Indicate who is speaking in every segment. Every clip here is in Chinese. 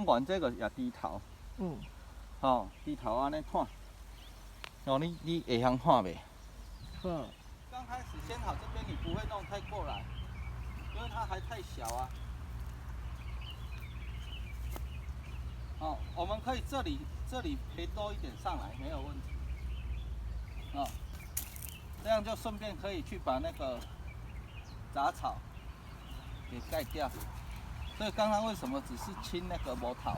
Speaker 1: 管这个也低头，低头安尼看，你会晓看袂？
Speaker 2: 好。
Speaker 1: 刚开始先好这边你不会弄太过来，因为它还太小啊。我们可以这里培多一点上来，没有问题。这样就顺便可以去把那个杂草给盖掉。所以刚刚为什么只是清那个模头？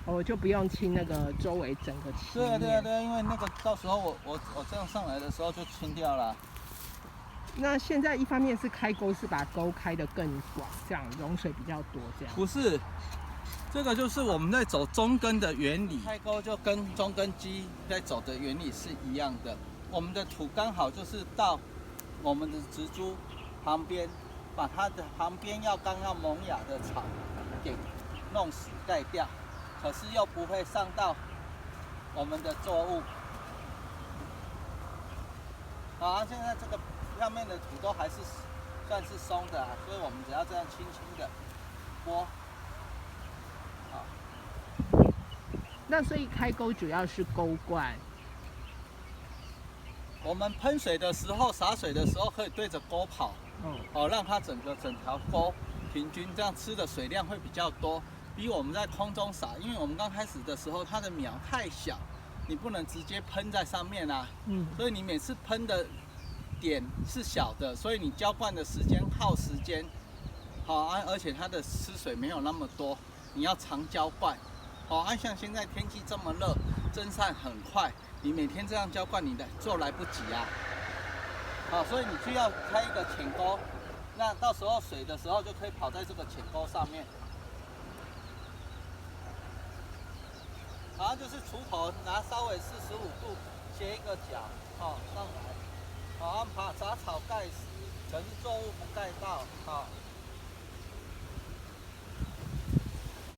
Speaker 2: 我就不用清那个周围整个漆。
Speaker 1: 对啊，因为那个到时候我这样上来的时候就清掉了。
Speaker 2: 那现在一方面是开沟，是把沟开得更广，这样容水比较多，这样。
Speaker 1: 不是，这个就是我们在走中根的原理。开沟就跟中根基在走的原理是一样的。我们的土刚好就是到我们的植株旁边，把它的旁边刚要萌芽的草给弄死盖掉，可是又不会伤到我们的作物。现在这个表面的土都还是算是松的所以我们只要这样轻轻的拨。
Speaker 2: 那所以开沟主要是沟灌。
Speaker 1: 我们喷水的时候、洒水的时候，可以对着沟跑，让它整条沟平均，这样吃的水量会比较多，比我们在空中洒。因为我们刚开始的时候，它的苗太小，你不能直接喷在上面啊，所以你每次喷的点是小的，所以你浇灌的时间耗时间，而且它的吃水没有那么多，你要常浇灌，像现在天气这么热，蒸散很快。你每天这样浇灌，你做来不及啊！所以你需要开一个浅沟，那到时候水的时候就可以跑在这个浅沟上面。就是锄头拿稍微45度斜一个角，上来，把杂草盖死，可是作物不盖到，